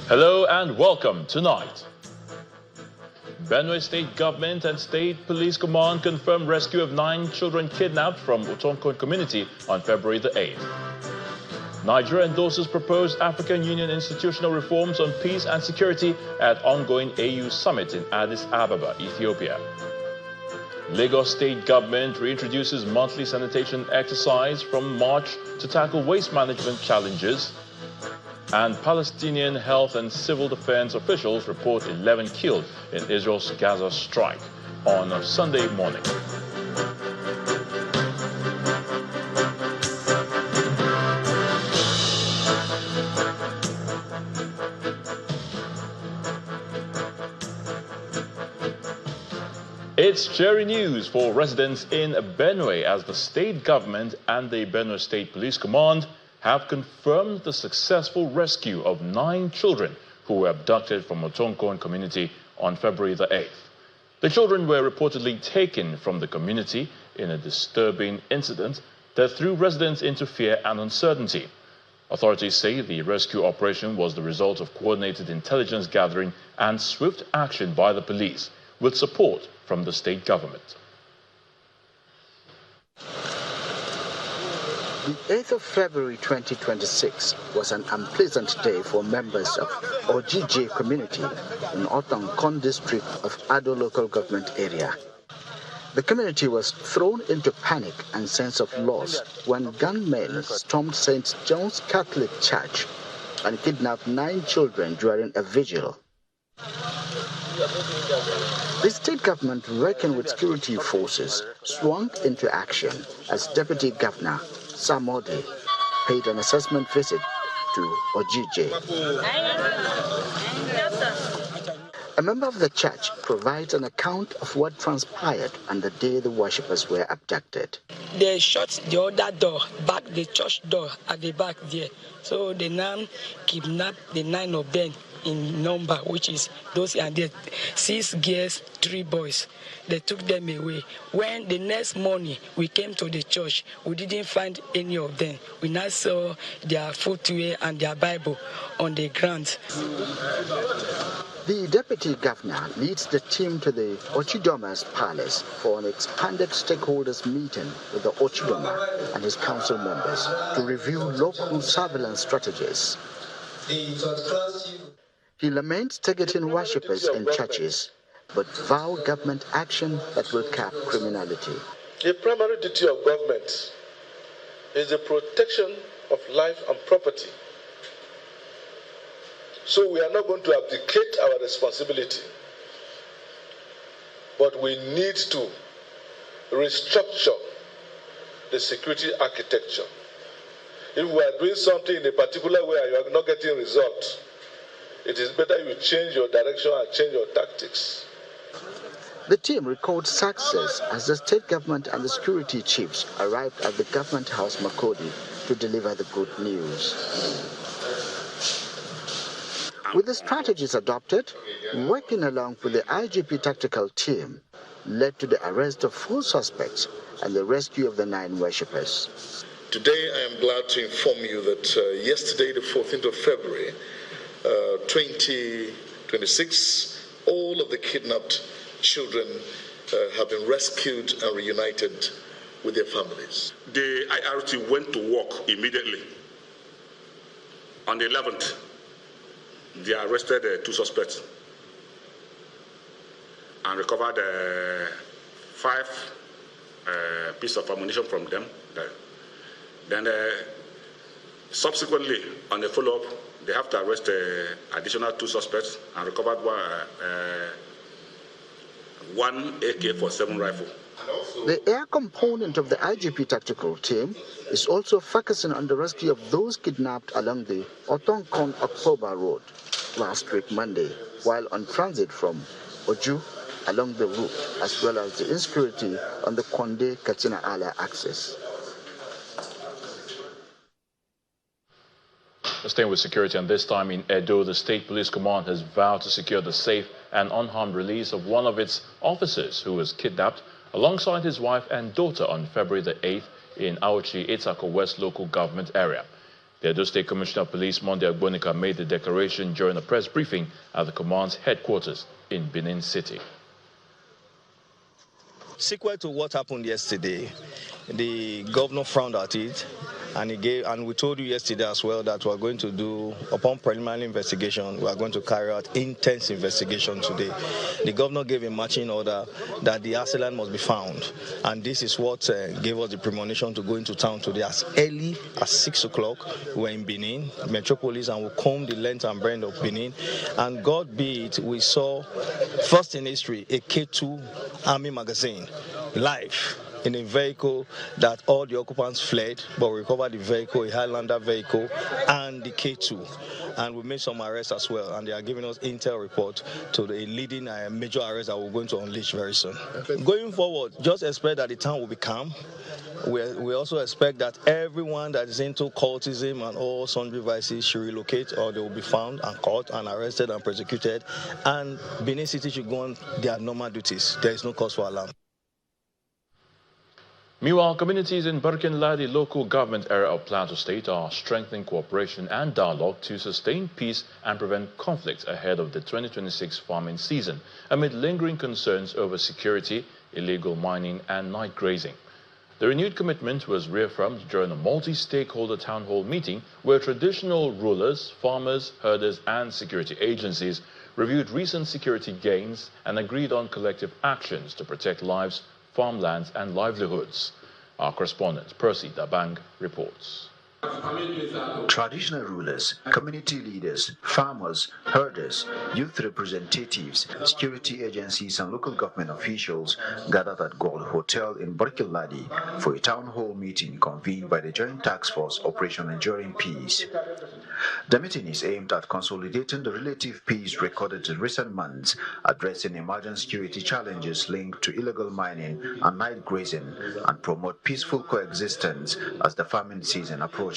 Hello and welcome tonight. Benue State Government and State Police Command confirmed rescue of 9 children kidnapped from Utonkon community on February the 8th. Nigeria endorses proposed African Union institutional reforms on peace and security at ongoing AU summit in Addis Ababa, Ethiopia. Lagos State Government reintroduces monthly sanitation exercise from March to tackle waste management challenges. And Palestinian health and civil defense officials report 11 killed in Israel's Gaza strike on a Sunday morning. It's cheery news for residents in Benue as the state government and the Benue State Police Command have confirmed the successful rescue of 9 children who were abducted from Utonkon community on February the 8th. The children were reportedly taken from the community in a disturbing incident that threw residents into fear and uncertainty. Authorities say the rescue operation was the result of coordinated intelligence gathering and swift action by the police, with support from the state government. The 8th of February 2026 was an unpleasant day for members of Ojije community in Otonkon district of Ado local government area. The community was thrown into panic and sense of loss when gunmen stormed St. John's Catholic Church and kidnapped 9 children during a vigil. The state government, working with security forces, swung into action as Deputy Governor Samode paid an assessment visit to Ojije. A member of the church provides an account of what transpired on the day the worshippers were abducted. They shut the other door, back the church door at the back there. So they now kidnapped the 9 of them in number, which is those and there, 6 girls, 3 boys. They took them away. When the next morning we came to the church, we didn't find any of them. We now saw their footwear and their Bible on the ground. The deputy governor leads the team to the Ochidoma's palace for an expanded stakeholders meeting with the Ochidoma and his council members to review local surveillance strategies. He laments targeting worshippers in churches, but vow government action that will cap criminality. The primary duty of government is the protection of life and property. So we are not going to abdicate our responsibility, but we need to restructure the security architecture. If we are doing something in a particular way and you are not getting results, it is better you change your direction and change your tactics. The team recorded success as the state government and the security chiefs arrived at the government house Makodi to deliver the good news. With the strategies adopted, working along with the IGP tactical team led to the arrest of 4 suspects and the rescue of the 9 worshippers. Today I am glad to inform you that yesterday, the 14th of February, 2026, all of the kidnapped children have been rescued and reunited with their families. The IRT went to work immediately. On the 11th, they arrested 2 suspects and recovered 5 pieces of ammunition from them. Then subsequently, on the follow-up, they have to arrest additional 2 suspects and recovered one AK-47 rifle. The air component of the IGP tactical team is also focusing on the rescue of those kidnapped along the Otonkon Okpoba Road last week Monday, while on transit from Oju along the route, as well as the insecurity on the Konde-Katsina-Ala axis. Staying with security, and this time in Edo, the State Police Command has vowed to secure the safe and unharmed release of one of its officers who was kidnapped alongside his wife and daughter on February the 8th in Auchi, Etsako West local government area. The Edo State Commissioner of Police, Monday Agbonika, made the declaration during a press briefing at the command's headquarters in Benin City. Sequel to what happened yesterday, the governor frowned at it, and we told you yesterday as well that we are going to do, upon preliminary investigation, we are going to carry out intense investigation today. The governor gave a marching order that the assailant must be found, and this is what gave us the premonition to go into town today as early as 6 o'clock. We were in Benin, Metropolis, and we combed the length and breadth of Benin, and God be it, we saw, first in history, a K2 army magazine live in a vehicle that all the occupants fled, but we recovered the vehicle, a Highlander vehicle, and the K2. And we made some arrests as well, and they are giving us intel report to the leading major arrest that we're going to unleash very soon. Going forward, just expect that the town will be calm. We also expect that everyone that is into cultism and all sundry vices should relocate, or they will be found and caught and arrested and prosecuted, and Benin City should go on their normal duties. There is no cause for alarm. Meanwhile, communities in Barkin-Ladi local government area of Plateau State are strengthening cooperation and dialogue to sustain peace and prevent conflicts ahead of the 2026 farming season, amid lingering concerns over security, illegal mining, and night grazing. The renewed commitment was reaffirmed during a multi-stakeholder town hall meeting where traditional rulers, farmers, herders, and security agencies reviewed recent security gains and agreed on collective actions to protect lives, farmlands, and livelihoods. Our correspondent, Percy Dabang, reports. Traditional rulers, community leaders, farmers, herders, youth representatives, security agencies and local government officials gathered at Gold Hotel in Barkin-Ladi for a town hall meeting convened by the Joint Task Force Operation Enduring Peace. The meeting is aimed at consolidating the relative peace recorded in recent months, addressing emerging security challenges linked to illegal mining and night grazing, and promote peaceful coexistence as the farming season approaches.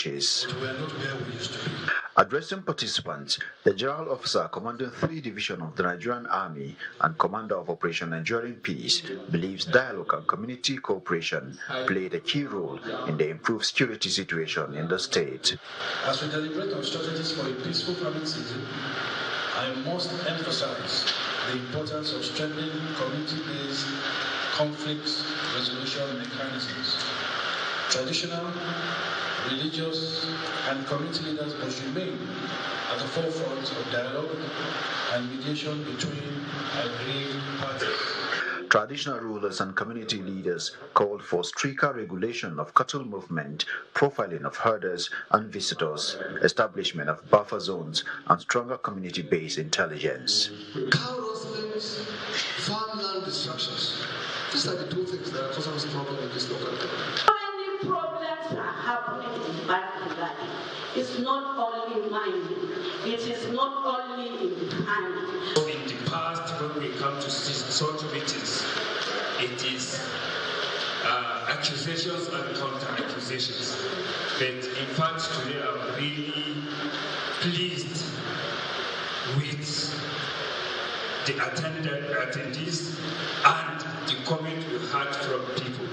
Addressing participants, the General Officer commanding 3 Division of the Nigerian Army and Commander of Operation Enduring Peace believes dialogue and community cooperation played a key role in the improved security situation in the state. As we deliberate on strategies for a peaceful farming season, I must emphasize the importance of strengthening community-based conflict resolution mechanisms. Traditional, religious, and community leaders must remain at the forefront of dialogue and mediation between aggrieved parties. Traditional rulers and community leaders called for stricter regulation of cattle movement, profiling of herders and visitors, establishment of buffer zones, and stronger community-based intelligence. Cow rustlings, farmland destructions. These are the 2 things that are causing us problem in this local government. Many problems are happening in Barkin-Ladi. It's not only mining. It is not only in mining. In the past, when we come to such meetings, it is accusations and counter-accusations. But in fact, today I'm really pleased with the attendees and the comment we had from people.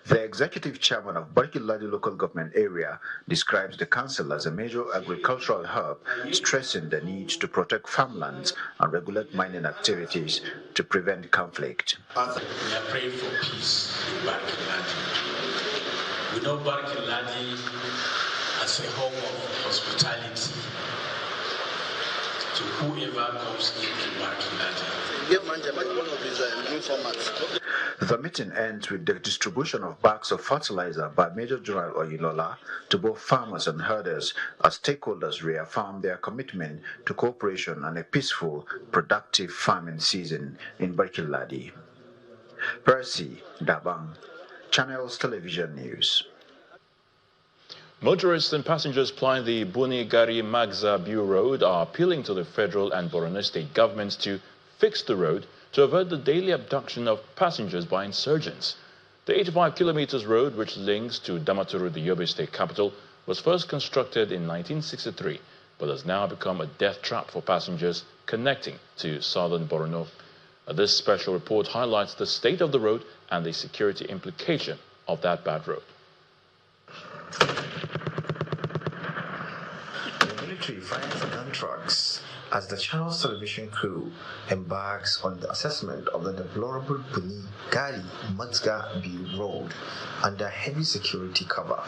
The executive chairman of Barkin-Ladi local government area describes the council as a major agricultural hub, stressing the need to protect farmlands and regulate mining activities to prevent conflict. We are praying for peace in Barkin-Ladi. We know Barkin-Ladi as a home of hospitality to whoever comes into Barkin-Ladi. The meeting ends with the distribution of bags of fertilizer by Major General Oyilola to both farmers and herders as stakeholders reaffirm their commitment to cooperation and a peaceful, productive farming season in Barkin-Ladi. Percy Dabang, Channels Television News. Motorists and passengers plying the Buni-Gari-Magza-Biu road are appealing to the federal and Borno state governments to fix the road to avert the daily abduction of passengers by insurgents. The 85 kilometers road, which links to Damaturu, the Yobe state capital, was first constructed in 1963, but has now become a death trap for passengers connecting to southern Borno. This special report highlights the state of the road and the security implication of that bad road. military fires gun trucks as the channel's television crew embarks on the assessment of the deplorable Puni Gali Matsga B road under heavy security cover.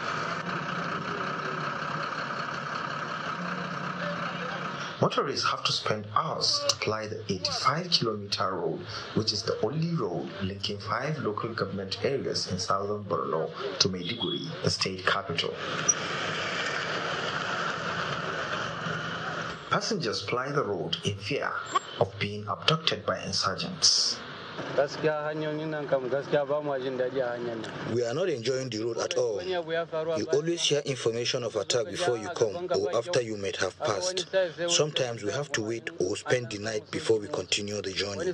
Motorists have to spend hours to ply the 85-kilometer road, which is the only road linking 5 local government areas in southern Borno to Maiduguri, the state capital. Passengers ply the road in fear of being abducted by insurgents. We are not enjoying the road at all. You always share information of attack before you come or after you might have passed. Sometimes we have to wait or spend the night before we continue the journey.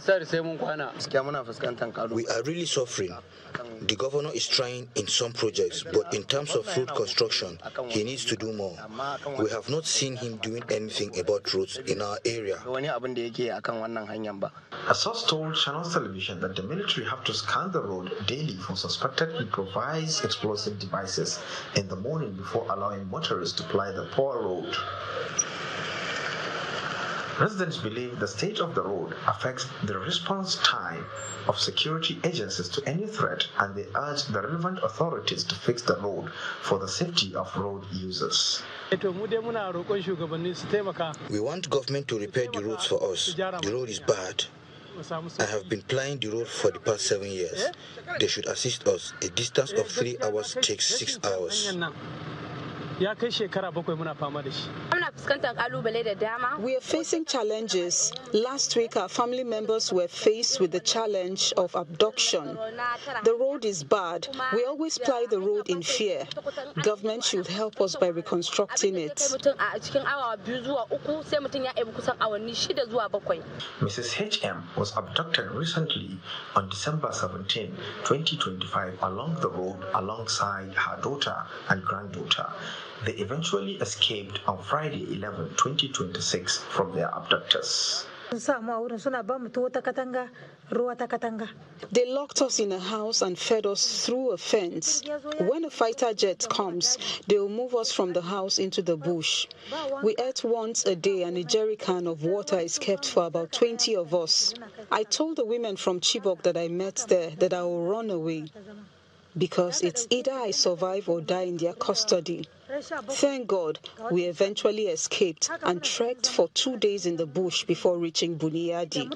We are really suffering. The governor is trying in some projects, but in terms of road construction, he needs to do more. We have not seen him doing anything about roads in our area. A source told Channels Television that the military have to scan the road daily for suspected improvised explosive devices in the morning before allowing motorists to ply the poor road. Residents believe the state of the road affects the response time of security agencies to any threat, and they urge the relevant authorities to fix the road for the safety of road users. We want government to repair the roads for us. The road is bad. I have been plying the road for the past 7 years. They should assist us. A distance of 3 hours takes 6 hours. We are facing challenges. Last week, our family members were faced with the challenge of abduction. The road is bad. We always ply the road in fear. Government should help us by reconstructing it. Mrs. HM was abducted recently on December 17, 2025, along the road alongside her daughter and granddaughter. They eventually escaped on Friday 11, 2026 from their abductors. They locked us in a house and fed us through a fence. When a fighter jet comes, they will move us from the house into the bush. We ate once a day and a jerry can of water is kept for about 20 of us. I told the women from Chibok that I met there that I will run away, because it's either I survive or die in their custody. Thank God, we eventually escaped and trekked for 2 days in the bush before reaching Buniyadi.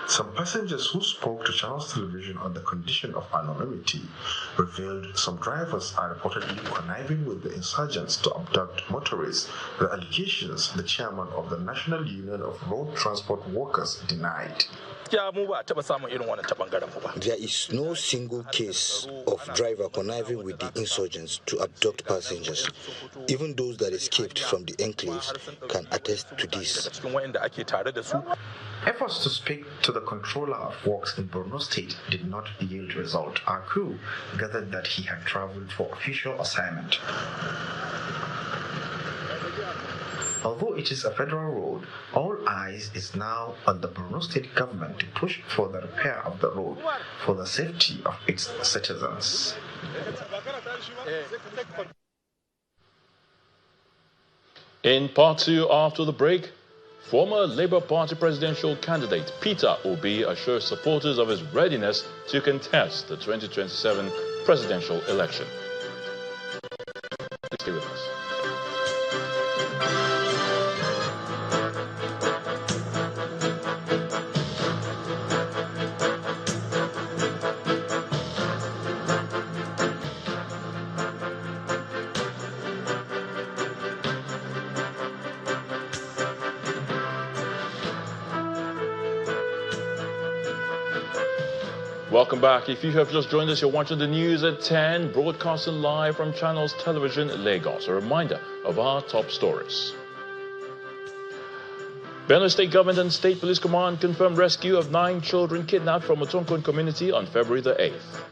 Some passengers who spoke to Channels Television on the condition of anonymity revealed some drivers are reportedly conniving with the insurgents to abduct motorists, the allegations the chairman of the National Union of Road Transport Workers denied. There is no single case of driver conniving with the insurgents to abduct passengers. Even those that escaped from the enclaves can attest to this. Efforts to speak to the controller of works in Borno State did not yield result. Our crew gathered that he had traveled for official assignment. Although it is a federal road, all eyes is now on the Borno State government to push for the repair of the road for the safety of its citizens. In part 2 after the break, former Labour Party presidential candidate Peter Obi assures supporters of his readiness to contest the 2027 presidential election. Please stay with us. Welcome back. If you have just joined us, you're watching the news at 10, broadcasting live from Channels Television, Lagos. A reminder of our top stories. Benue State Government and State Police Command confirmed rescue of 9 children kidnapped from Otonkon community on February the 8th.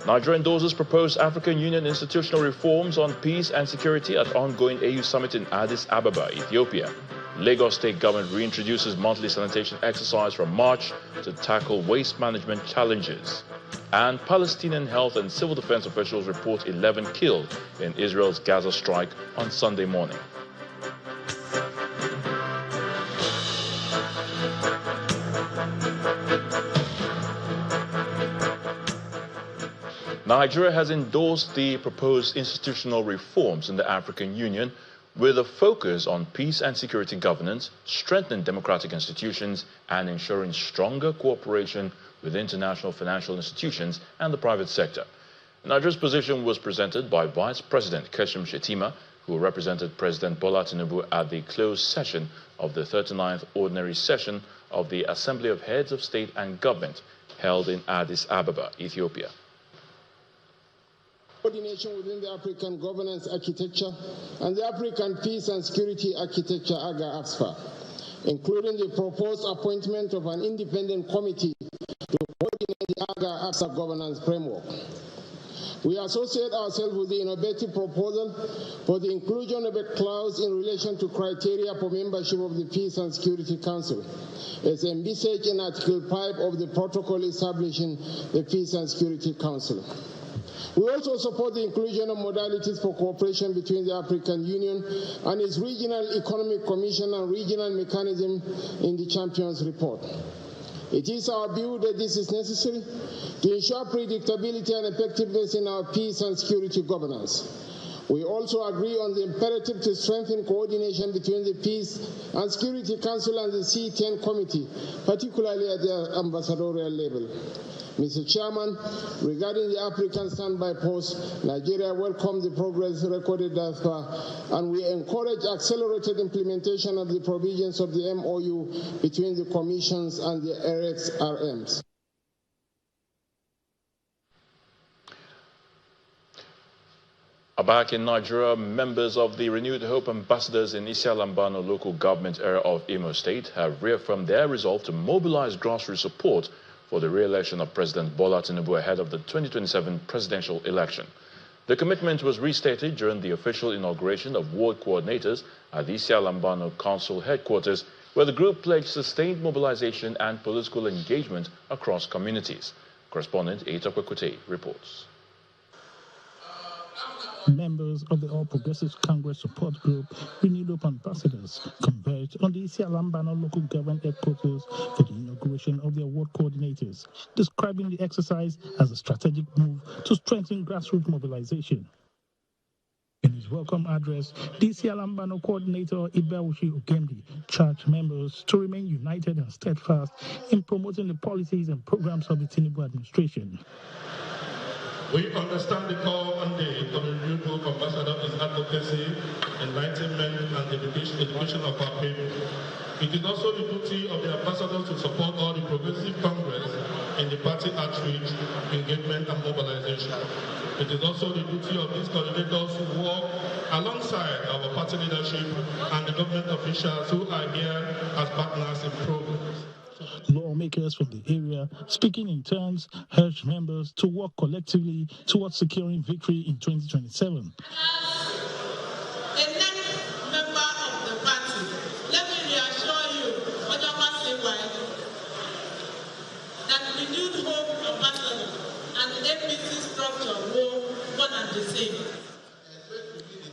Nigeria endorses proposed African Union institutional reforms on peace and security at ongoing AU summit in Addis Ababa, Ethiopia. Lagos State Government reintroduces monthly sanitation exercise from March to tackle waste management challenges. And Palestinian health and civil defense officials report 11 killed in Israel's Gaza strike on Sunday morning. Nigeria has endorsed the proposed institutional reforms in the African Union with a focus on peace and security governance, strengthening democratic institutions, and ensuring stronger cooperation with international financial institutions and the private sector. Nigeria's position was presented by Vice President Kashim Shettima, who represented President Bola Tinubu at the closed session of the 39th Ordinary Session of the Assembly of Heads of State and Government held in Addis Ababa, Ethiopia. Coordination within the African governance architecture and the African peace and security architecture (AGA-AFSFA), including the proposed appointment of an independent committee to coordinate the AGA-AFSFA governance framework. We associate ourselves with the innovative proposal for the inclusion of a clause in relation to criteria for membership of the Peace and Security Council, as envisaged in Article 5 of the protocol establishing the Peace and Security Council. We also support the inclusion of modalities for cooperation between the African Union and its Regional Economic Commission and regional mechanism in the Champions Report. It is our view that this is necessary to ensure predictability and effectiveness in our peace and security governance. We also agree on the imperative to strengthen coordination between the Peace and Security Council and the C10 Committee, particularly at the ambassadorial level. Mr. Chairman, regarding the African standby post, Nigeria welcomed the progress recorded thus far, and we encourage accelerated implementation of the provisions of the MOU between the Commissions and the RXRMs. Back in Nigeria, members of the Renewed Hope ambassadors in Isialambano local government area of Imo State have reaffirmed their resolve to mobilize grassroots support for the re-election of President Bola Tinubu ahead of the 2027 presidential election. The commitment was restated during the official inauguration of ward coordinators at the Isialambano Council headquarters, where the group pledged sustained mobilization and political engagement across communities. Correspondent Eitokwe Kute reports. Members of the All Progressives Congress Support Group, Renewed Hope ambassadors, converged on the Isialambano local government headquarters for the inauguration of their ward coordinators, describing the exercise as a strategic move to strengthen grassroots mobilization. In his welcome address, the Isialambano coordinator Ibawushi Okemdi charged members to remain united and steadfast in promoting the policies and programs of the Tinubu administration. We understand the call mandate of the Renewed Hope ambassador is advocacy, enlightenment, and education of our people. It is also the duty of the ambassadors to support all the progressive Congress in the party outreach, engagement, and mobilization. It is also the duty of these coordinators to work alongside our party leadership and the government officials who are here as partners in progress. Lawmakers from the area, speaking in turns, urged members to work collectively towards securing victory in 2027.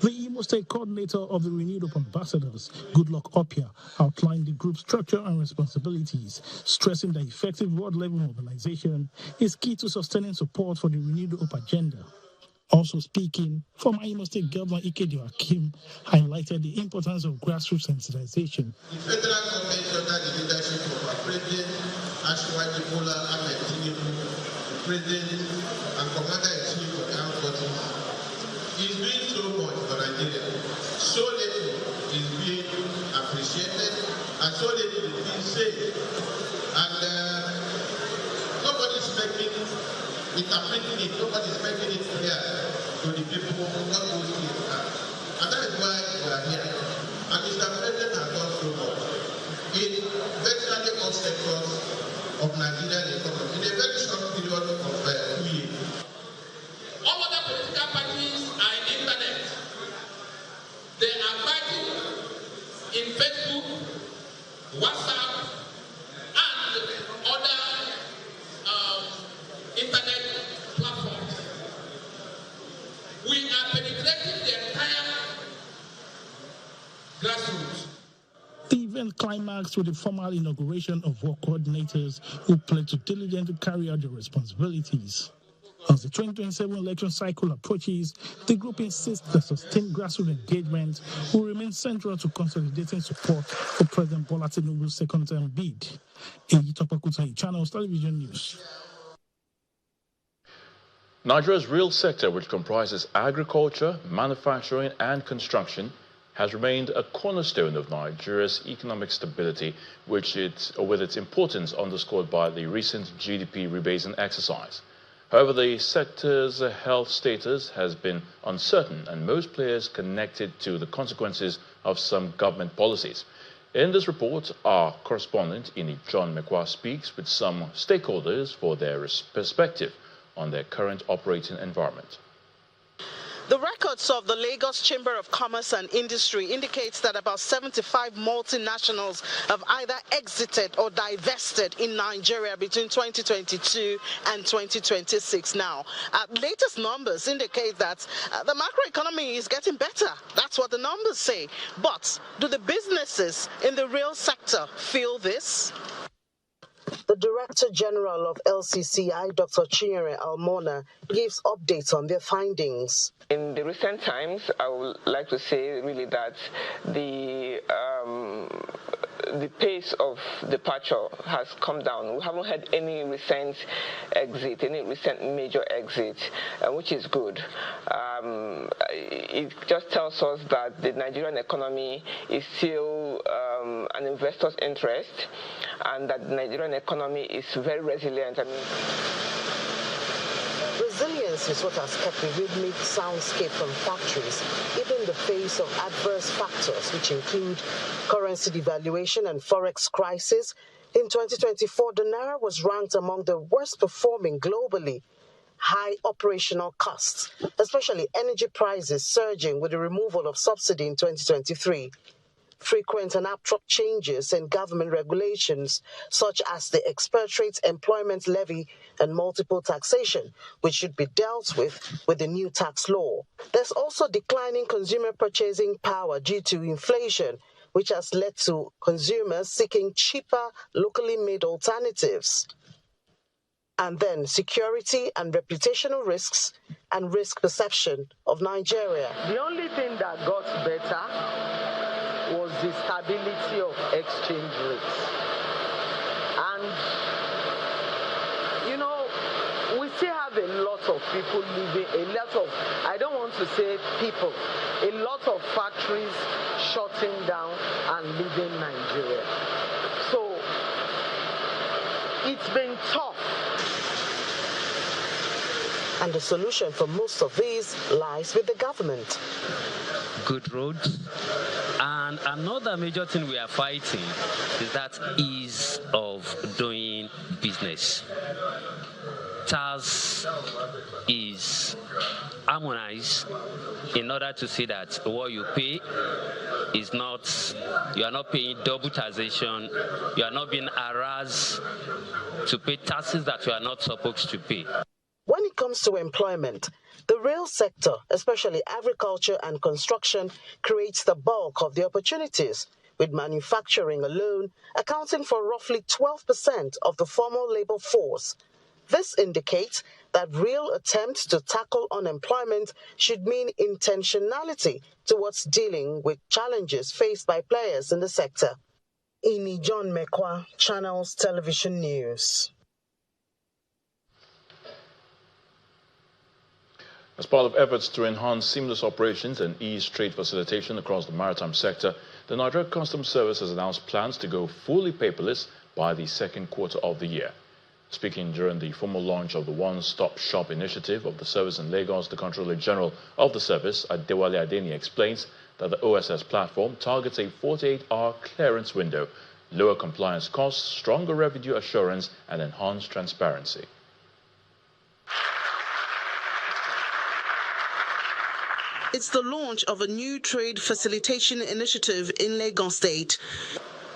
The Imo State coordinator of the Renewed Hope ambassadors, Goodluck Opia, outlined the group's structure and responsibilities, stressing that effective world-level mobilization is key to sustaining support for the Renewed Hope agenda. Also speaking, former Imo State Governor Ikedio Akim highlighted the importance of grassroots sensitization. The federal government under the leadership of our President Ashwaji Bola Ahmed Tinubu, the President and Commander-in-Chief of the Armed Forces, is doing so much for Nigeria. So little is being appreciated, and so little is being said. And nobody's making it clear to the people what those things are. And that is why we are here. And Mr. President has done so much in virtually all sectors of Nigerian economy in a very short period of 2 years. All other political parties are in the internet. They are fighting in Facebook, WhatsApp, and other internet grassroots. The event climaxed with the formal inauguration of work coordinators who pledged to diligently carry out their responsibilities. As the 2027 election cycle approaches, the group insists that sustained grassroots engagement will remain central to consolidating support for President Bola Tinubu's second-term bid. Eyitopakuta, Channels Television News. Nigeria's real sector, which comprises agriculture, manufacturing, and construction, has remained a cornerstone of Nigeria's economic stability, with its importance underscored by the recent GDP rebasing exercise. However, the sector's health status has been uncertain, and most players connected to the consequences of some government policies. In this report, our correspondent, John Mekwa, speaks with some stakeholders for their perspective on their current operating environment. The records of the Lagos Chamber of Commerce and Industry indicates that about 75 multinationals have either exited or divested in Nigeria between 2022 and 2026 now. Latest numbers indicate that the macroeconomy is getting better. That's what the numbers say. But do the businesses in the real sector feel this? The Director General of LCCI, Dr. Chinyere Almona, gives updates on their findings. In the recent times, I would like to say really that the pace of departure has come down. We haven't had any recent major exit, which is good. It just tells us that the Nigerian economy is still an investor's interest, and that the Nigerian economy is very resilient. Resilience is what has kept the rhythmic soundscape from factories, even in the face of adverse factors, which include currency devaluation and forex crisis. In 2024, the Naira was ranked among the worst performing globally. High operational costs, especially energy prices surging with the removal of subsidy in 2023. Frequent and abrupt changes in government regulations, such as the expatriate employment levy and multiple taxation, which should be dealt with the new tax law. There's also declining consumer purchasing power due to inflation, which has led to consumers seeking cheaper, locally made alternatives. And then security and reputational risks and risk perception of Nigeria. The only thing that got better was the stability of exchange rates. And, we still have a lot of people living, I don't want to say people, a lot of factories shutting down and leaving Nigeria. So, it's been tough. And the solution for most of these lies with the government. Good roads. And another major thing we are fighting is that ease of doing business. TAS is harmonized in order to see that what you pay is not, you are not paying double taxation, you are not being harassed to pay taxes that you are not supposed to pay. When it comes to employment, the real sector, especially agriculture and construction, creates the bulk of the opportunities, with manufacturing alone accounting for roughly 12% of the formal labor force. This indicates that real attempts to tackle unemployment should mean intentionality towards dealing with challenges faced by players in the sector. John Mekwa, Channels Television News. As part of efforts to enhance seamless operations and ease trade facilitation across the maritime sector, the Nigeria Customs Service has announced plans to go fully paperless by the second quarter of the year. Speaking during the formal launch of the One-Stop Shop initiative of the service in Lagos, the Controller General of the service, Adewale Adeni, explains that the OSS platform targets a 48-hour clearance window, lower compliance costs, stronger revenue assurance, and enhanced transparency. It's the launch of a new trade facilitation initiative in Lagos State.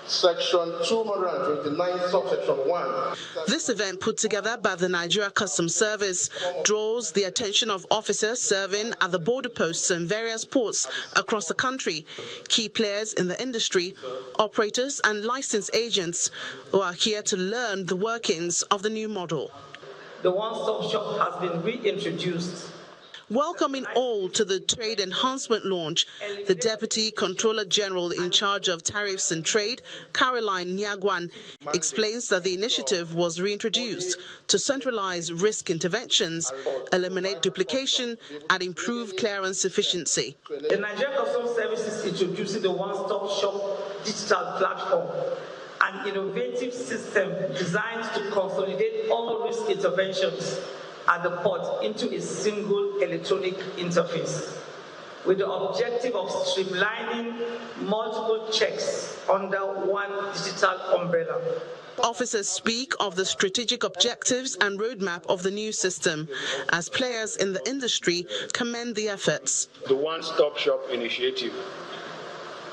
Section 229, subsection 1. This event, put together by the Nigeria Customs Service, draws the attention of officers serving at the border posts and various ports across the country, key players in the industry, operators and licensed agents who are here to learn the workings of the new model. The one-stop shop has been reintroduced. Welcoming all to the trade enhancement launch, the Deputy Controller General in charge of tariffs and trade, Caroline Nyagwan, explains that the initiative was reintroduced to centralize risk interventions, eliminate duplication, and improve clearance efficiency. The Nigerian Customs Service is introducing the one-stop shop digital platform, an innovative system designed to consolidate all risk interventions at the port into a single electronic interface, with the objective of streamlining multiple checks under one digital umbrella. Officers speak of the strategic objectives and roadmap of the new system, as players in the industry commend the efforts. The one-stop shop initiative,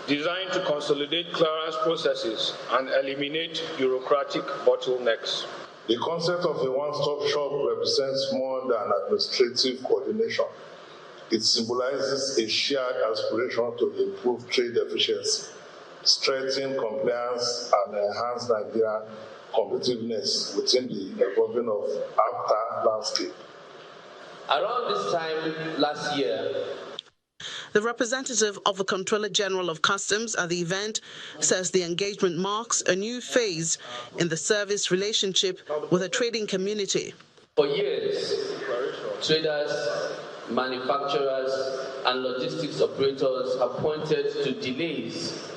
designed to consolidate clearance processes and eliminate bureaucratic bottlenecks. The concept of a one-stop shop represents more than administrative coordination. It symbolizes a shared aspiration to improve trade efficiency, strengthen compliance, and enhance Nigerian competitiveness within the evolving of AFTA landscape. Around this time last year, the representative of the Controller General of Customs at the event says the engagement marks a new phase in the service relationship with the trading community. For years, traders, manufacturers, and logistics operators have pointed to delays,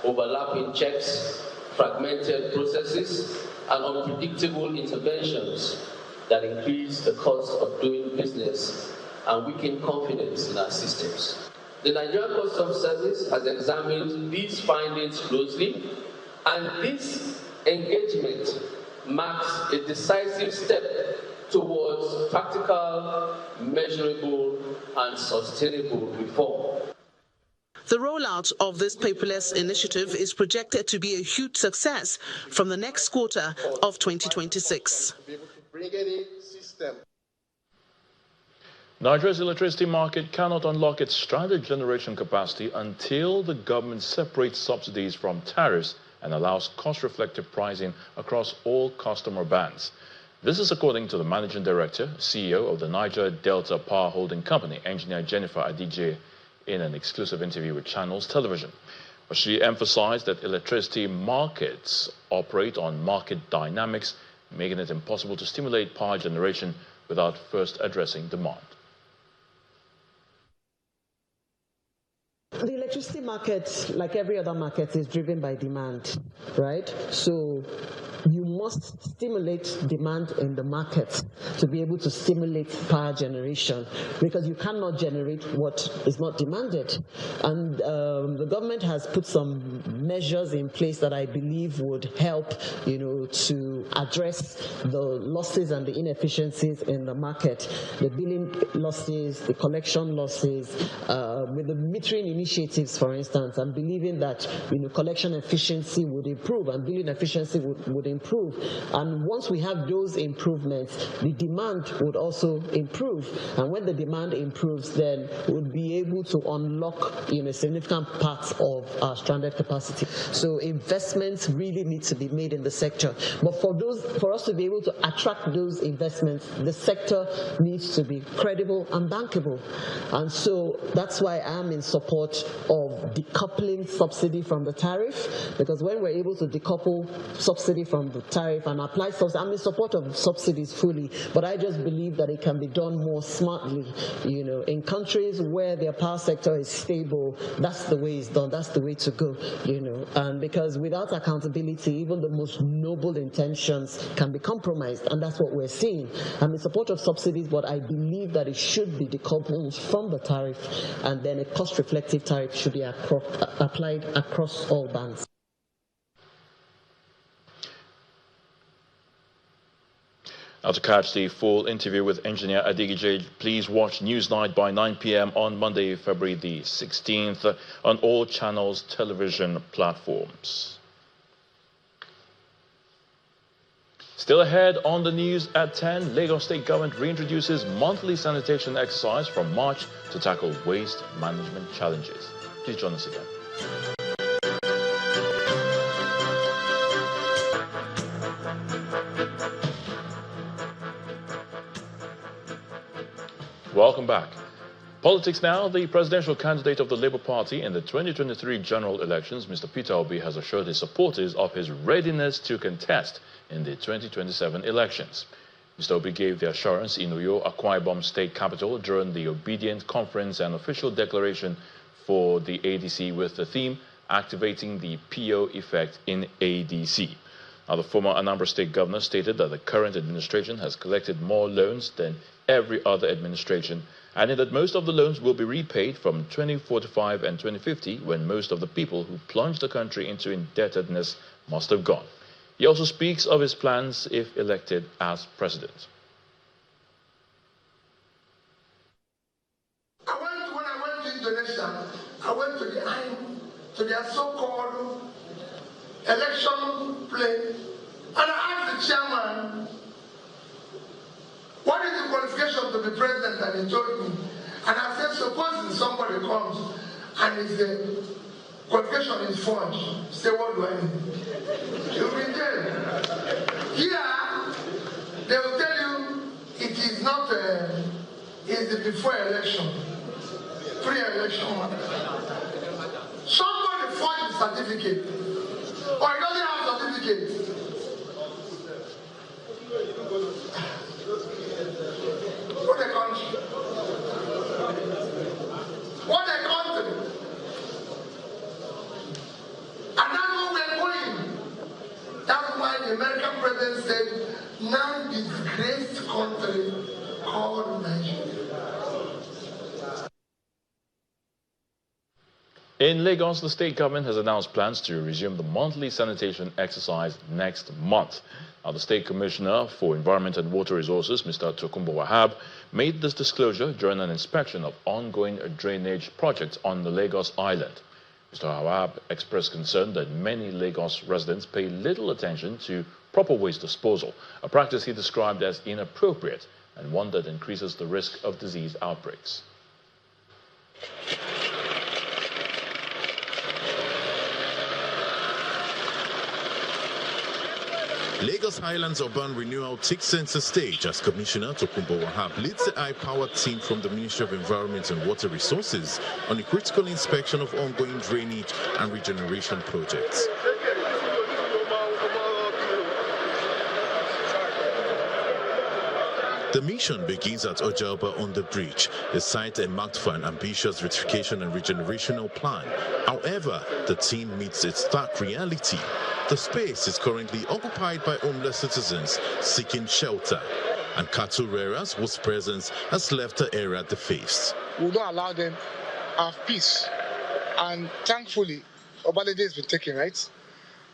overlapping checks, fragmented processes, and unpredictable interventions that increase the cost of doing business and weaken confidence in our systems. The Nigerian Customs Service has examined these findings closely, and this engagement marks a decisive step towards practical, measurable, and sustainable reform. The rollout of this paperless initiative is projected to be a huge success from the next quarter of 2026. Nigeria's electricity market cannot unlock its stranded generation capacity until the government separates subsidies from tariffs and allows cost-reflective pricing across all customer bands. This is according to the Managing Director, CEO of the Niger Delta Power Holding Company, Engineer Jennifer Adige, in an exclusive interview with Channels Television. But she emphasized that electricity markets operate on market dynamics, making it impossible to stimulate power generation without first addressing demand. The electricity market, like every other market, is driven by demand, right? So you must stimulate demand in the market to be able to stimulate power generation, because you cannot generate what is not demanded. And the government has put some measures in place that I believe would help, to address the losses and the inefficiencies in the market, the billing losses, the collection losses, with the metering initiatives, for instance. I'm believing that collection efficiency would improve and billing efficiency would improve. And once we have those improvements, the demand would also improve. And when the demand improves, then we'll be able to unlock significant parts of our stranded capacity. So investments really need to be made in the sector. But for us to be able to attract those investments, the sector needs to be credible and bankable. And so that's why I'm in support of decoupling subsidy from the tariff, because when we're able to decouple subsidy from the tariff and apply subsidy, I'm in support of subsidies fully, but I just believe that it can be done more smartly. In countries where their power sector is stable, that's the way it's done, that's the way to go, and because without accountability, even the most noble intentions can be compromised, and that's what we're seeing. I'm in support of subsidies, but I believe that it should be decoupled from the tariff, and then a cost-reflective tariff should be applied across all bands. Now, to catch the full interview with Engineer Adige, please watch Newsnight by 9 p.m. on Monday, February the 16th on all Channels television platforms. Still ahead on the news at 10, Lagos State Government reintroduces monthly sanitation exercise from March to tackle waste management challenges. Please join us again. Welcome back. Politics now. The presidential candidate of the Labour Party in the 2023 general elections, Mr. Peter Obi, has assured his supporters of his readiness to contest in the 2027 elections. Mr. Obi gave the assurance in Uyo, Akwa Ibom state capital, during the Obedient Conference and official declaration for the ADC with the theme, Activating the PO Effect in ADC. Now, the former Anambra State governor stated that the current administration has collected more loans than every other administration, adding that most of the loans will be repaid from 2045 and 2050, when most of the people who plunged the country into indebtedness must have gone. He also speaks of his plans if elected as president. When I went to Indonesia, I went to their so-called election place, and I asked the chairman, what is the qualification to be president? And he told me. And I said, supposing somebody comes and his qualification is forged, say, what do I need? You'll be dead. Here, they will tell you it is not it's the before election, pre-election. Somebody forged the certificate, or he doesn't have certificate. What a country. What a country. And that's where we're going. That's why the American president said, now disgraced country called Nigeria. In Lagos, the state government has announced plans to resume the monthly sanitation exercise next month. Now, the State Commissioner for Environment and Water Resources, Mr. Tokunbo Wahab, made this disclosure during an inspection of ongoing drainage projects on the Lagos island. Mr. Wahab expressed concern that many Lagos residents pay little attention to proper waste disposal, a practice he described as inappropriate and one that increases the risk of disease outbreaks. Lagos Highlands Urban Renewal takes center stage as Commissioner Tokunbo Wahab leads the high-powered team from the Ministry of Environment and Water Resources on a critical inspection of ongoing drainage and regeneration projects. The mission begins at Ojalba on the bridge, a site marked for an ambitious rectification and regenerational plan. However, the team meets its stark reality. The space is currently occupied by homeless citizens seeking shelter, and cattle rearers whose presence has left the area defaced. We don't allow them to have peace, and thankfully, Obalede has been taken, right?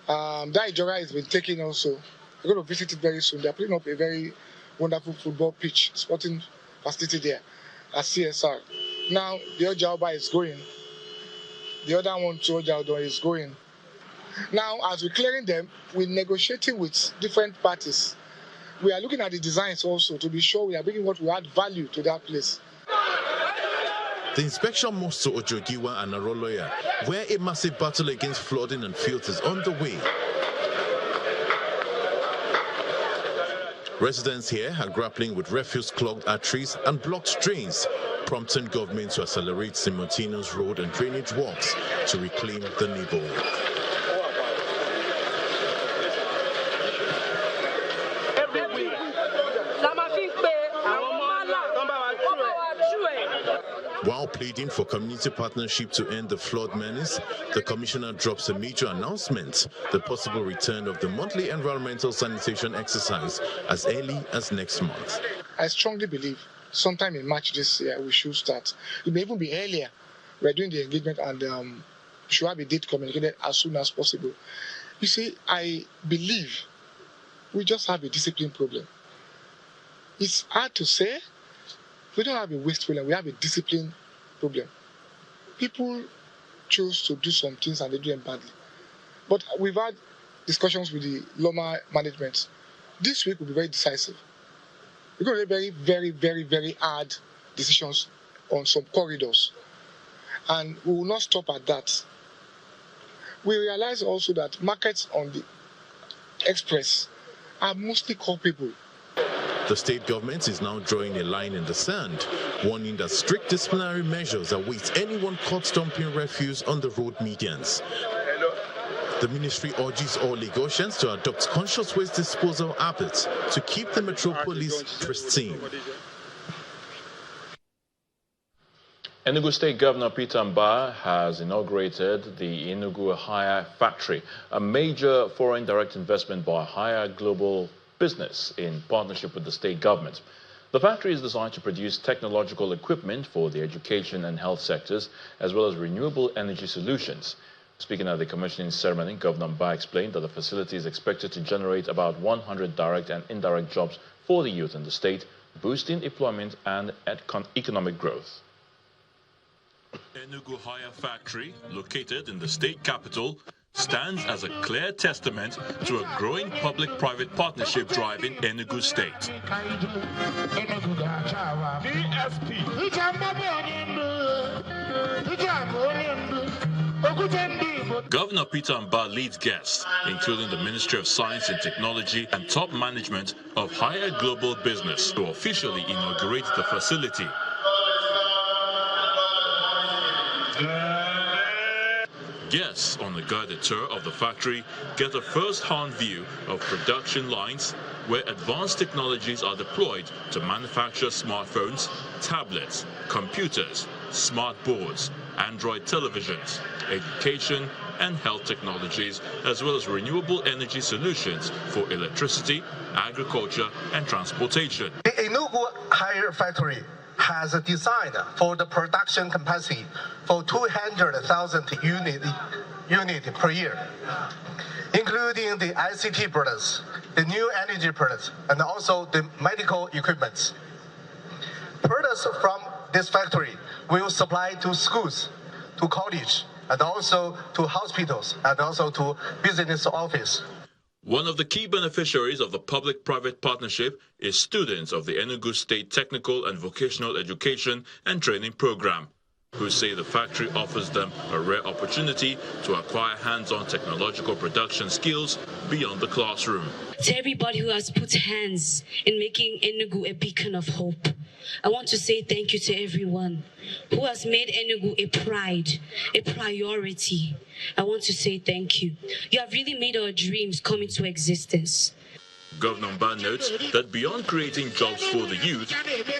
That Ijora has been taken also. We're going to visit it very soon. They're putting up a very wonderful football pitch, sporting facility there at CSR. Now, the Ojalba is going. The other one to Ojalba is going. Now, as we're clearing them, we're negotiating with different parties. We are looking at the designs also to be sure we are bringing what will add value to that place. The inspection moves to Ojogiwa and Aroloya, where a massive battle against flooding and filth is underway. Residents here are grappling with refuse-clogged arteries and blocked drains, prompting government to accelerate simultaneous road and drainage works to reclaim the neighborhood. While pleading for community partnership to end the flood menace, the Commissioner drops a major announcement, the possible return of the monthly environmental sanitation exercise as early as next month. I strongly believe sometime in March this year we should start. It may even be earlier. We're doing the engagement and should have a date communicated as soon as possible. You see, I believe we just have a discipline problem. It's hard to say. We don't have a waste problem, we have a discipline problem. People choose to do some things and they do them badly. But we've had discussions with the Loma management. this week will be very decisive. We're going to make very, very, very, very hard decisions on some corridors. And we will not stop at that. We realize also that markets on the express are mostly culpable. The state government is now drawing a line in the sand, warning that strict disciplinary measures await anyone caught dumping refuse on the road medians. The ministry urges all Lagosians to adopt conscious waste disposal habits to keep the metropolis pristine. Enugu State Governor Peter Mbah has inaugurated the Enugu Hire Factory, a major foreign direct investment by Hire Global Business in partnership with the state government. The factory is designed to produce technological equipment for the education and health sectors, as well as renewable energy solutions. Speaking at the commissioning ceremony, Governor Mbah explained that the facility is expected to generate about 100 direct and indirect jobs for the youth in the state, boosting employment and economic growth. Enugu Hire Factory, located in the state capital, stands as a clear testament to a growing public-private partnership drive in Enugu State. Governor Peter Mbah leads guests, including the Ministry of Science and Technology and top management of Hire Global Business, to officially inaugurate the facility. Guests on the guided tour of the factory get a first-hand view of production lines where advanced technologies are deployed to manufacture smartphones, tablets, computers, smart boards, Android televisions, education and health technologies, as well as renewable energy solutions for electricity, agriculture and transportation. The Enugu Hire Factory has a design for the production capacity for 200,000 units per year, including the ICT products, the new energy products, and also the medical equipment. Products from this factory will supply to schools, to college, and also to hospitals, and also to business office. One of the key beneficiaries of the public-private partnership is students of the Enugu State Technical and Vocational Education and Training Program, who say the factory offers them a rare opportunity to acquire hands-on technological production skills beyond the classroom. To everybody who has put hands in making Enugu a beacon of hope, I want to say thank you to everyone who has made Enugu a pride, a priority. I want to say thank you. You have really made our dreams come into existence. Governor Mbah notes that beyond creating jobs for the youth,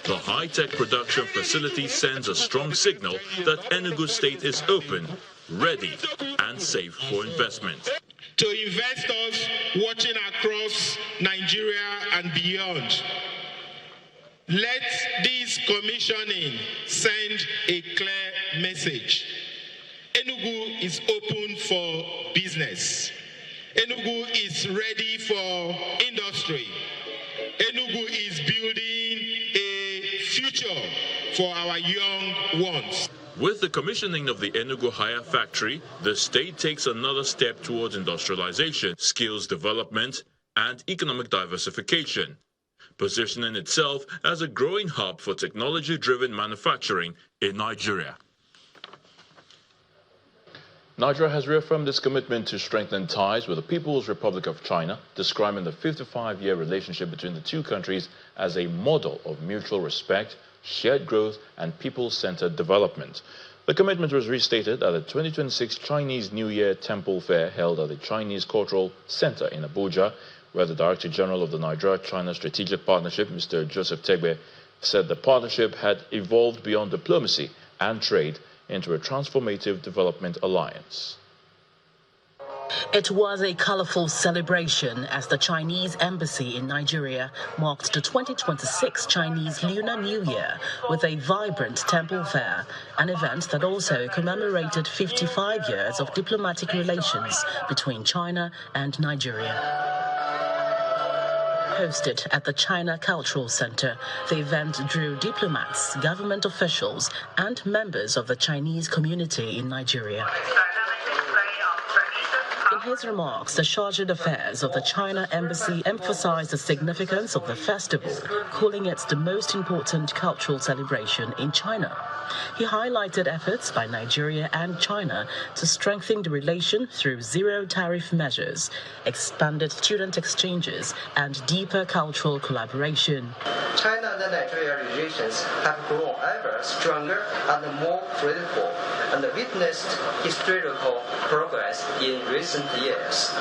the high-tech production facility sends a strong signal that Enugu State is open, ready, and safe for investment. To investors watching across Nigeria and beyond, let this commissioning send a clear message. Enugu is open for business. Enugu is ready for industry. Enugu is building a future for our young ones. With the commissioning of the Enugu Hire Factory, the state takes another step towards industrialization, skills development, and economic diversification, positioning itself as a growing hub for technology-driven manufacturing in Nigeria. Nigeria has reaffirmed its commitment to strengthen ties with the People's Republic of China, describing the 55-year relationship between the two countries as a model of mutual respect, shared growth, and people-centered development. The commitment was restated at the 2026 Chinese New Year Temple Fair held at the Chinese Cultural Center in Abuja, where the Director General of the Nigeria-China Strategic Partnership, Mr. Joseph Tegbe, said the partnership had evolved beyond diplomacy and trade into a transformative development alliance. It was a colorful celebration as the Chinese embassy in Nigeria marked the 2026 Chinese Lunar New Year with a vibrant temple fair, an event that also commemorated 55 years of diplomatic relations between China and Nigeria. Hosted at the China Cultural Center, the event drew diplomats, government officials, and members of the Chinese community in Nigeria. In his remarks, the charge d'affaires of the China embassy emphasized the significance of the festival, calling it the most important cultural celebration in China. He highlighted efforts by Nigeria and China to strengthen the relation through zero-tariff measures, expanded student exchanges, and deeper cultural collaboration. China and Nigeria relations have grown ever stronger and more fruitful, and witnessed historical progress in recent years.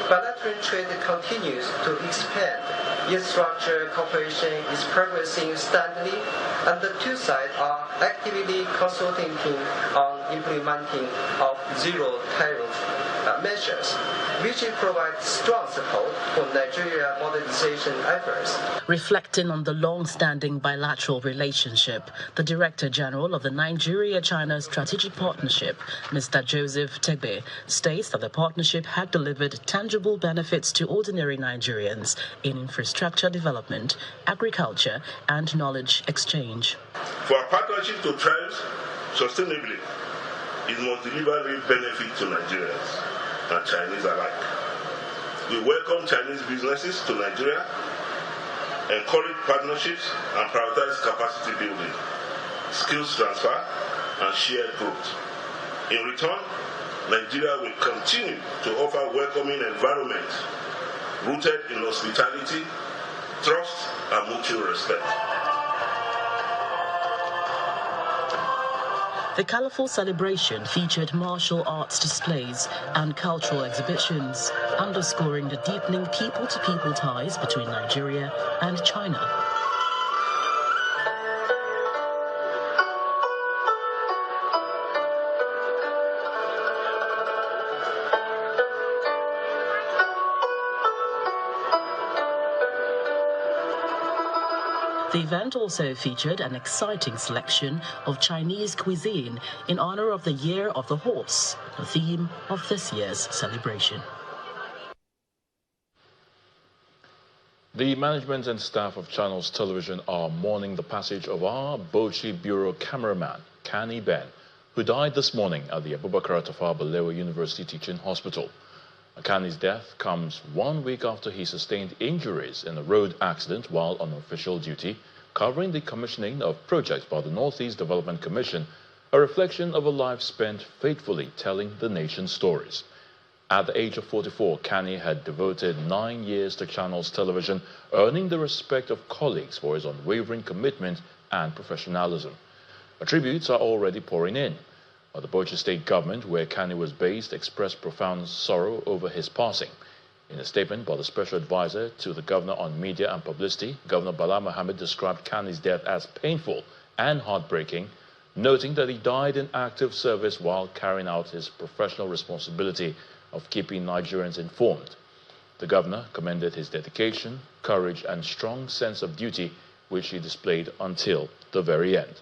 Bilateral trade continues to expand. Infrastructure cooperation is progressing steadily, and the two sides are actively consulting on implementing of zero-tariff measures, which provide strong support for Nigeria modernization efforts. Reflecting on the long-standing bilateral relationship, the Director General of the Nigeria-China Strategic Partnership, Mr. Joseph Tegbe, states that the partnership had delivered tangible benefits to ordinary Nigerians in infrastructure development, agriculture, and knowledge exchange. For our partnership to thrive sustainably, it must deliver real benefit to Nigerians and Chinese alike. We welcome Chinese businesses to Nigeria, encourage partnerships, and prioritize capacity building, skills transfer, and shared growth. In return, Nigeria will continue to offer welcoming environment rooted in hospitality, trust, and mutual respect. The colorful celebration featured martial arts displays and cultural exhibitions, underscoring the deepening people-to-people ties between Nigeria and China. The event also featured an exciting selection of Chinese cuisine in honor of the Year of the Horse, the theme of this year's celebration. The management and staff of Channels Television are mourning the passage of our Bauchi Bureau cameraman, Kani Ben, who died this morning at the Abubakar Tafawa Balewa University Teaching Hospital. Kani's death comes 1 week after he sustained injuries in a road accident while on official duty, covering the commissioning of projects by the Northeast Development Commission, a reflection of a life spent faithfully telling the nation's stories. At the age of 44, Kani had devoted 9 years to Channels Television, earning the respect of colleagues for his unwavering commitment and professionalism. Tributes are already pouring in. The Bauchi State government, where Kani was based, expressed profound sorrow over his passing. In a statement by the Special Advisor to the Governor on Media and Publicity, Governor Bala Mohammed described Kani's death as painful and heartbreaking, noting that he died in active service while carrying out his professional responsibility of keeping Nigerians informed. The Governor commended his dedication, courage, and strong sense of duty, which he displayed until the very end.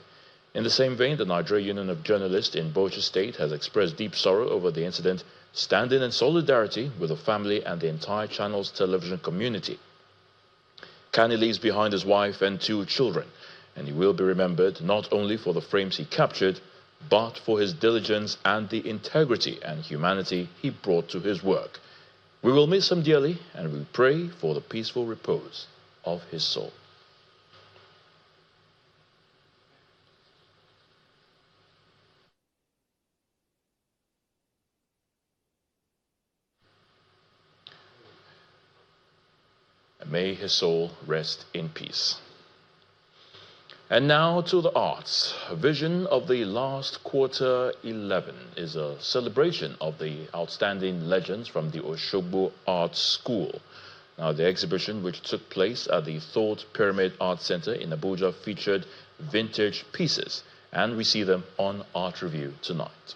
In the same vein, the Nigeria Union of Journalists in Bauchi State has expressed deep sorrow over the incident, standing in solidarity with the family and the entire Channels Television community. Kani leaves behind his wife and 2 children, and he will be remembered not only for the frames he captured, but for his diligence and the integrity and humanity he brought to his work. We will miss him dearly, and we pray for the peaceful repose of his soul. May his soul rest in peace. And now to the arts. Vision of the Last Quarter 11 is a celebration of the outstanding legends from the Oshogbo Art School. Now, the exhibition, which took place at the Thought Pyramid Art Center in Abuja, featured vintage pieces, and we see them on Art Review tonight.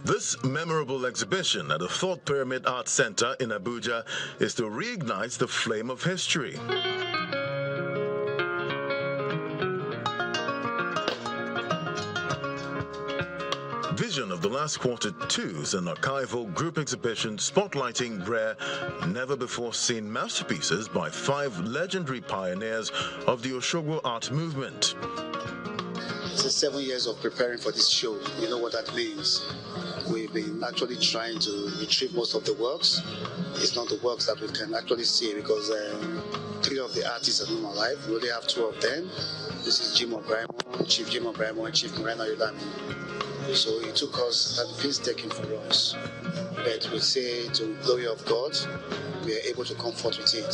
This memorable exhibition at the Thought Pyramid Art Center in Abuja is to reignite the flame of history. Vision of the Last Quarter 2 is an archival group exhibition spotlighting rare, never-before-seen masterpieces by 5 legendary pioneers of the Oshogbo art movement. It's 7 years of preparing for this show. You know what that means. We've been actually trying to retrieve most of the works. It's not the works that we can actually see because 3 of the artists are not alive. We only have 2 of them. This is Chief Jim Obrimo, and Chief Morena Yulani. So it took us a painstaking for us. But we say to the glory of God, we are able to comfort with it.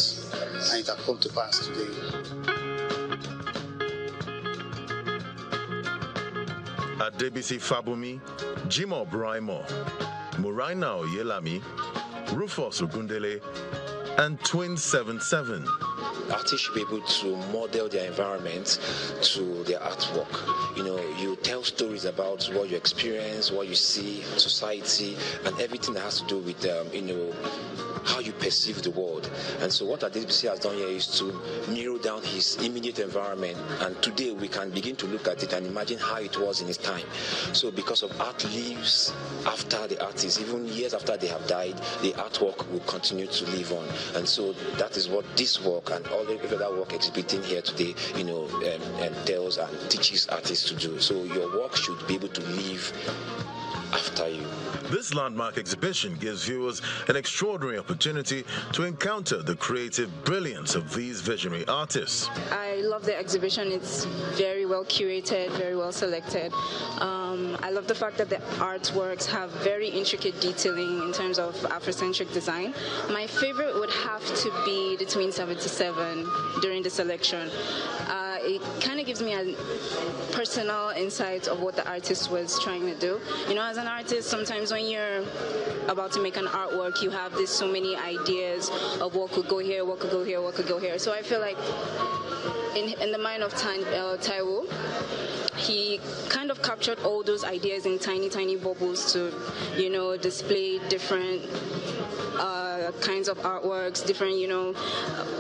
And it has come to pass today. Adebisi Fabumi, Jim Obrimo, Morena Oyelami, Rufus Ogundele, and Twin 77. Artists should be able to model their environment to their artwork. You know, you tell stories about what you experience, what you see, society, and everything that has to do with, how you perceive the world. And so what Adebisi has done here is to narrow down his immediate environment. And today we can begin to look at it and imagine how it was in his time. So because of art lives after the artists, even years after they have died, the artwork will continue to live on. And so that is what this work and all the other work exhibiting here today, tells and teaches artists to do. So your work should be able to live after you. This landmark exhibition gives viewers an extraordinary opportunity to encounter the creative brilliance of these visionary artists. I love the exhibition. It's very well curated, very well selected. I love the fact that the artworks have very intricate detailing in terms of Afrocentric design. My favorite would have to be the Twin 77 during the selection. It kind of gives me a personal insight of what the artist was trying to do. You know, as an artist, sometimes when you're about to make an artwork, you have so many ideas of what could go here, what could go here, what could go here. So I feel like in the mind of Taiwo, he kind of captured all those ideas in tiny, tiny bubbles to, display different kinds of artworks, different,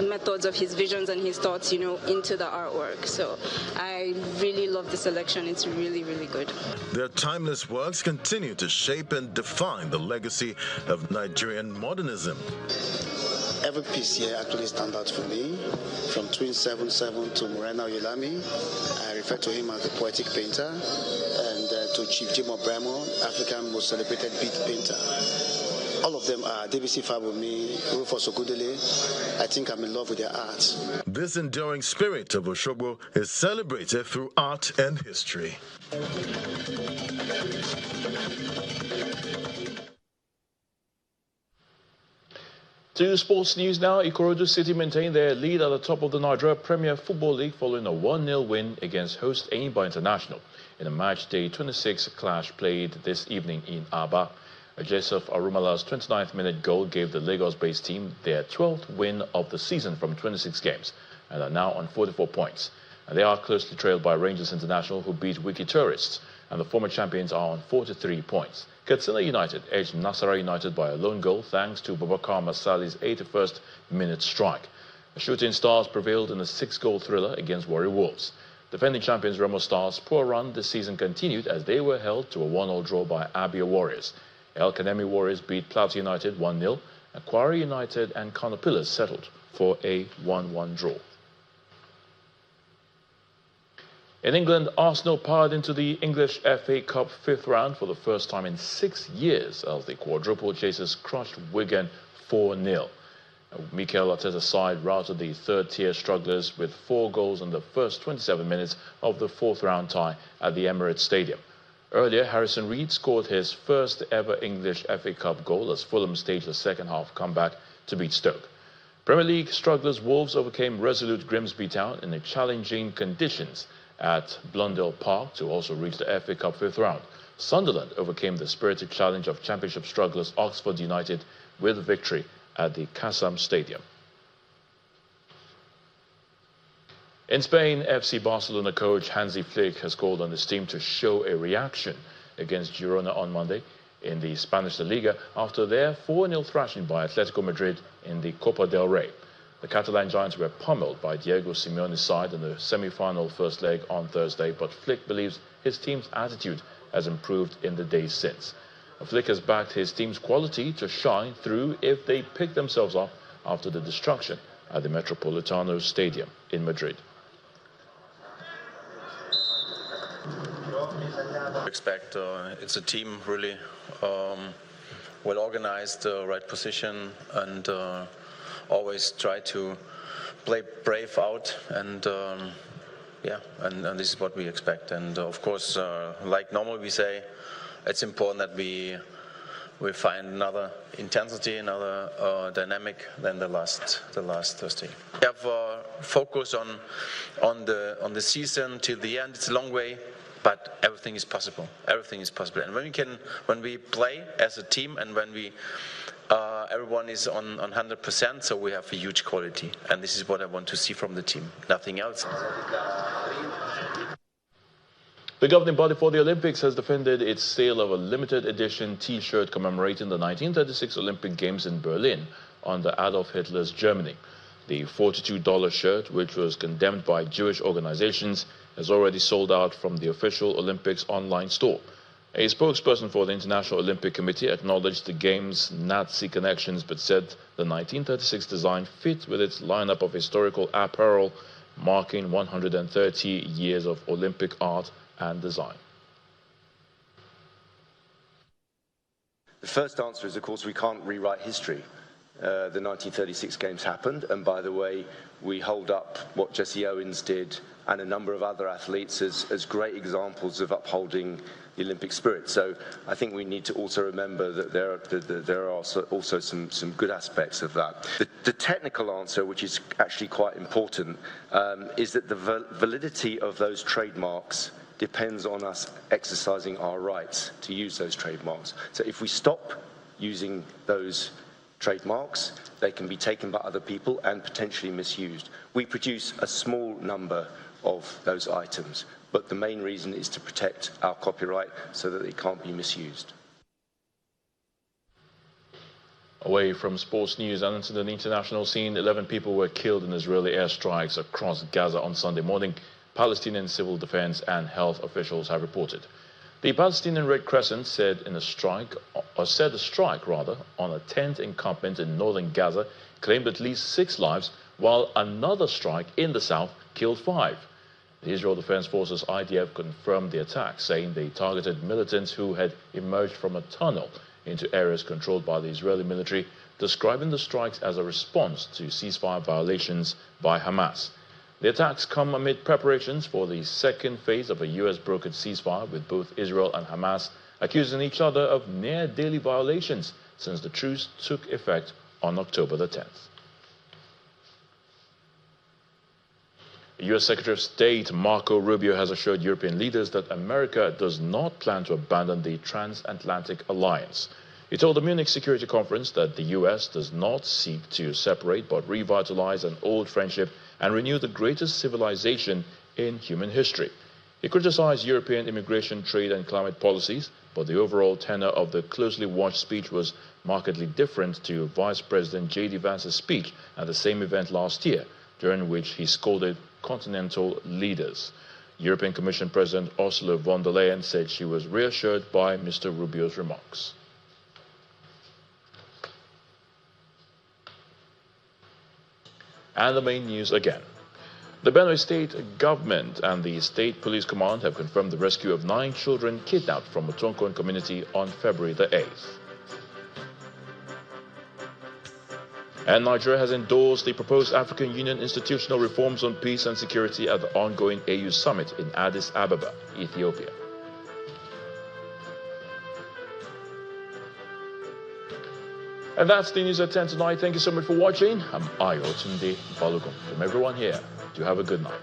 methods of his visions and his thoughts, into the artwork. So I really love the selection. It's really, really good. Their timeless works continue to shape and define the legacy of Nigerian modernism. Every piece here actually stands out for me. From Twin 77 to Morena Oyelami, I refer to him as the poetic painter, and to Chief Jim Obrimo, Africa's most celebrated beat painter. All of them are Adebisi Fabumi, Rufus Ogundele. I think I'm in love with their art. This enduring spirit of Oshogbo is celebrated through art and history. To sports news now, Ikorodu City maintained their lead at the top of the Nigeria Premier Football League following a 1-0 win against host Enyimba International in a match day 26 clash played this evening in Aba. Joseph Arumala's 29th minute goal gave the Lagos-based team their 12th win of the season from 26 games and are now on 44 points. And they are closely trailed by Rangers International, who beat Wiki Tourists, and the former champions are on 43 points. Katsina United edged Nasarawa United by a lone goal thanks to Babakar Masali's 81st minute strike. The Shooting Stars prevailed in a 6-goal thriller against Warri Wolves. Defending champions Remo Stars' poor run this season continued as they were held to a 1-0 draw by Abia Warriors. El Kanemi Warriors beat Plateau United 1-0, and Quarry United and Canopilas settled for a 1-1 draw. In England, Arsenal powered into the English FA Cup 5th round for the first time in 6 years as the quadruple chasers crushed Wigan 4-0. Mikel Arteta's side routed the third-tier strugglers with 4 goals in the first 27 minutes of the 4th round tie at the Emirates Stadium. Earlier, Harrison Reed scored his first ever English FA Cup goal as Fulham staged a second-half comeback to beat Stoke. Premier League strugglers Wolves overcame resolute Grimsby Town in the challenging conditions at Blundell Park to also reach the FA Cup 5th round. Sunderland overcame the spirited challenge of Championship strugglers Oxford United with victory at the Casam Stadium. In Spain, FC Barcelona coach Hansi Flick has called on his team to show a reaction against Girona on Monday in the Spanish La Liga after their 4-0 thrashing by Atletico Madrid in the Copa del Rey. The Catalan Giants were pummeled by Diego Simeone's side in the semi-final first leg on Thursday, but Flick believes his team's attitude has improved in the days since. Flick has backed his team's quality to shine through if they pick themselves up after the destruction at the Metropolitano Stadium in Madrid. Expect it's a team really well organized, right position, and always try to play brave out, and and this is what we expect. And of course, like normally we say, it's important that we find another intensity, another dynamic than the last Thursday. We have focus on the season till the end. It's a long way, but everything is possible. Everything is possible. And when we play as a team, and when we everyone is on 100%, so we have a huge quality. And this is what I want to see from the team. Nothing else. The governing body for the Olympics has defended its sale of a limited edition T-shirt commemorating the 1936 Olympic Games in Berlin under Adolf Hitler's Germany. The $42 shirt, which was condemned by Jewish organizations, has already sold out from the official Olympics online store. A spokesperson for the International Olympic Committee acknowledged the game's Nazi connections, but said the 1936 design fit with its lineup of historical apparel, marking 130 years of Olympic art and design. The first answer is, of course, we can't rewrite history. The 1936 Games happened, and by the way, we hold up what Jesse Owens did and a number of other athletes as great examples of upholding the Olympic spirit. So I think we need to also remember that there are also some good aspects of that. The technical answer, which is actually quite important, is that the validity of those trademarks depends on us exercising our rights to use those trademarks. So if we stop using those trademarks, they can be taken by other people and potentially misused. We produce a small number of those items, but the main reason is to protect our copyright so that it can't be misused. Away from sports news and into the international scene, 11 people were killed in Israeli airstrikes across Gaza on Sunday morning, Palestinian civil defense and health officials have reported. The Palestinian Red Crescent said a strike on a tent encampment in northern Gaza claimed at least 6 lives, while another strike in the south killed 5. The Israel Defense Forces IDF confirmed the attack, saying they targeted militants who had emerged from a tunnel into areas controlled by the Israeli military, describing the strikes as a response to ceasefire violations by Hamas. The attacks come amid preparations for the second phase of a US-brokered ceasefire, with both Israel and Hamas accusing each other of near-daily violations since the truce took effect on October the 10th. US Secretary of State Marco Rubio has assured European leaders that America does not plan to abandon the transatlantic alliance. He told the Munich Security Conference that the US does not seek to separate but revitalize an old friendship and renew the greatest civilization in human history. He criticized European immigration, trade and climate policies, but the overall tenor of the closely watched speech was markedly different to Vice President J.D. Vance's speech at the same event last year, during which he scolded continental leaders. European Commission President Ursula von der Leyen said she was reassured by Mr. Rubio's remarks. And the main news again. The Benue state government and the state police command have confirmed the rescue of 9 children kidnapped from a Tonkon community on February the 8th. And Nigeria has endorsed the proposed African Union institutional reforms on peace and security at the ongoing AU summit in Addis Ababa, Ethiopia. And that's the news at 10 tonight. Thank you so much for watching. I'm Ayotunde Balogun. From everyone here, do have a good night.